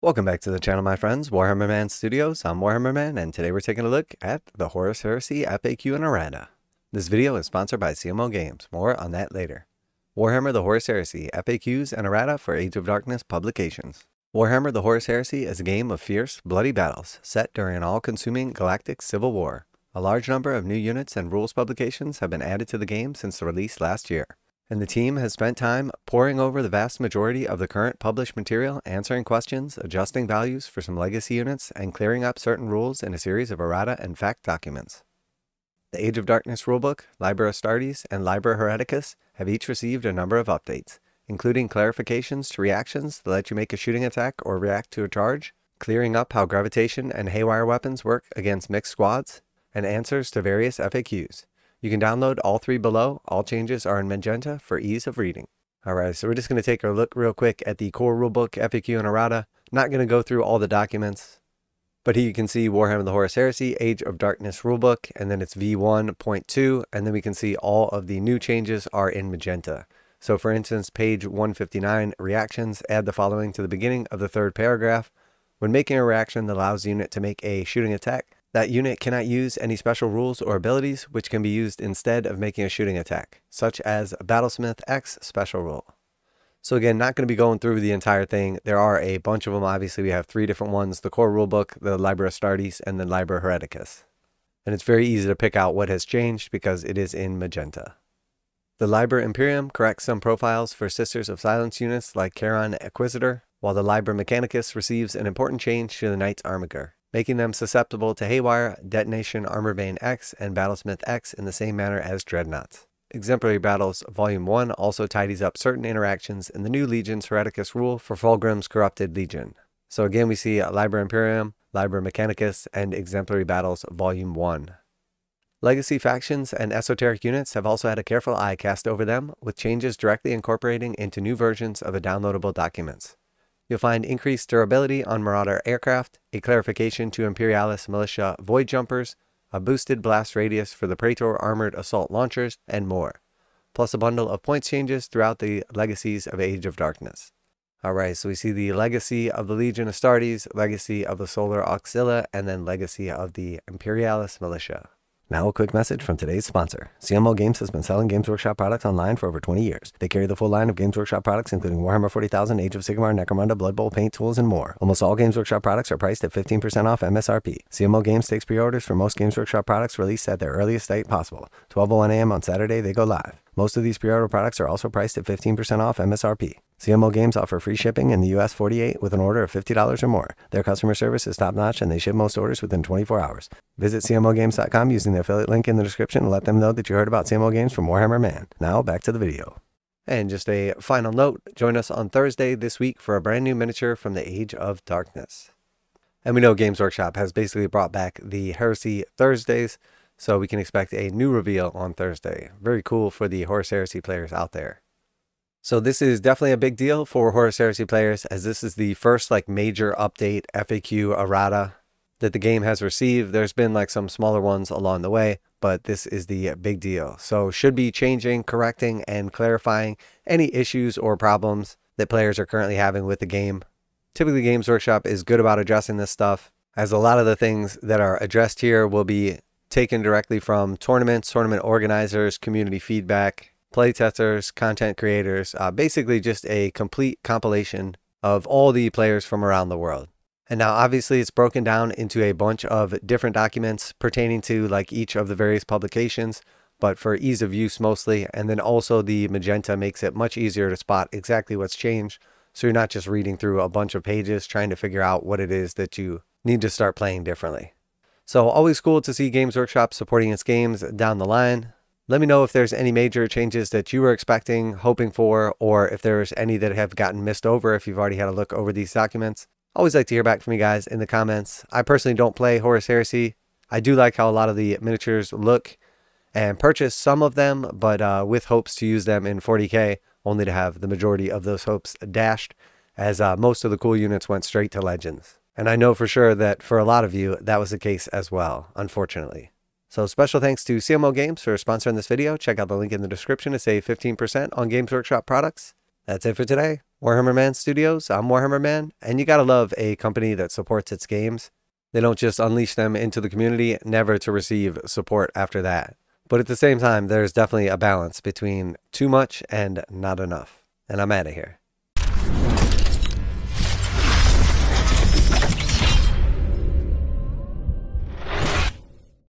Welcome back to the channel, my friends. Warhammer Man Studios. I'm Warhammer Man, and today we're taking a look at the Horus Heresy FAQ Errata. This video is sponsored by CMO Games. More on that later. Warhammer the Horus Heresy FAQs Errata for Age of Darkness publications. Warhammer the Horus Heresy is a game of fierce, bloody battles set during an all-consuming galactic civil war. A large number of new units and rules publications have been added to the game since the release last year, and the team has spent time poring over the vast majority of the current published material, answering questions, adjusting values for some legacy units, and clearing up certain rules in a series of errata and fact documents. The Age of Darkness Rulebook, Liber Astartes, and Liber Hereticus have each received a number of updates, including clarifications to reactions that let you make a shooting attack or react to a charge, clearing up how gravitation and haywire weapons work against mixed squads, and answers to various FAQs. You can download all three below. All changes are in magenta for ease of reading. Alright, so we're just going to take a look real quick at the core rulebook, FAQ, and errata. Not going to go through all the documents, but here you can see Warhammer the Horus Heresy, Age of Darkness rulebook, and then it's V1.2, and then we can see all of the new changes are in magenta. So for instance, page 159, reactions, add the following to the beginning of the third paragraph. When making a reaction that allows the unit to make a shooting attack, that unit cannot use any special rules or abilities which can be used instead of making a shooting attack, such as Battlesmith X special rule. So again, not going to be going through the entire thing. There are a bunch of them. Obviously, we have three different ones: the core rulebook, the Liber Astartes, and the Liber Hereticus. And it's very easy to pick out what has changed because it is in magenta. The Liber Imperium corrects some profiles for Sisters of Silence units like Charon Acquisitor, while the Liber Mechanicus receives an important change to the Knights Armiger, making them susceptible to Haywire, Detonation Armorbane X, and Battlesmith X in the same manner as Dreadnoughts. Exemplary Battles Volume 1 also tidies up certain interactions in the new Legion's Hereticus rule for Fulgrim's Corrupted Legion. So again, we see Liber Imperium, Liber Mechanicus, and Exemplary Battles Volume 1. Legacy factions and esoteric units have also had a careful eye cast over them, with changes directly incorporating into new versions of the downloadable documents. You'll find increased durability on Marauder aircraft, a clarification to Imperialis Militia void jumpers, a boosted blast radius for the Praetor armored assault launchers, and more, plus a bundle of points changes throughout the legacies of Age of Darkness. Alright, so we see the legacy of the Legion Astartes, legacy of the Solar Auxilia, and then legacy of the Imperialis Militia. Now a quick message from today's sponsor. CMO Games has been selling Games Workshop products online for over 20 years. They carry the full line of Games Workshop products, including Warhammer 40,000, Age of Sigmar, Necromunda, Blood Bowl, paint tools, and more. Almost all Games Workshop products are priced at 15% off MSRP. CMO Games takes pre-orders for most Games Workshop products released at their earliest date possible. 12:01 a.m. on Saturday, they go live. Most of these pre-order products are also priced at 15% off MSRP. CMO Games offer free shipping in the US 48 with an order of $50 or more. Their customer service is top-notch, and they ship most orders within 24 hours. Visit CMOGames.com using the affiliate link in the description and let them know that you heard about CMO Games from Warhammer Man. Now, back to the video. And just a final note, join us on Thursday this week for a brand new miniature from the Age of Darkness. And we know Games Workshop has basically brought back the Heresy Thursdays, so we can expect a new reveal on Thursday. Very cool for the Horus Heresy players out there. So this is definitely a big deal for Horus Heresy players, as this is the first major update FAQ errata that the game has received. There's been some smaller ones along the way, but this is the big deal. So should be changing, correcting, and clarifying any issues or problems that players are currently having with the game. Typically Games Workshop is good about addressing this stuff, as a lot of the things that are addressed here will be taken directly from tournaments, tournament organizers, community feedback, playtesters, content creators, basically just a complete compilation of all the players from around the world. And now obviously it's broken down into a bunch of different documents pertaining to each of the various publications, but for ease of use mostly. And then also the magenta makes it much easier to spot exactly what's changed, so you're not just reading through a bunch of pages trying to figure out what it is that you need to start playing differently. So always cool to see Games Workshop supporting its games down the line. Let me know if there's any major changes that you were expecting, hoping for, or if there's any that have gotten missed over if you've already had a look over these documents. Always like to hear back from you guys in the comments. I personally don't play Horus Heresy. I do like how a lot of the miniatures look, and purchase some of them, but with hopes to use them in 40k, only to have the majority of those hopes dashed, as most of the cool units went straight to Legends. And I know for sure that for a lot of you, that was the case as well, unfortunately. So special thanks to CMO Games for sponsoring this video. Check out the link in the description to save 15% on Games Workshop products. That's it for today. Warhammer Man Studios, I'm Warhammer Man, and you gotta love a company that supports its games. They don't just unleash them into the community, never to receive support after that. But at the same time, there's definitely a balance between too much and not enough. And I'm out of here.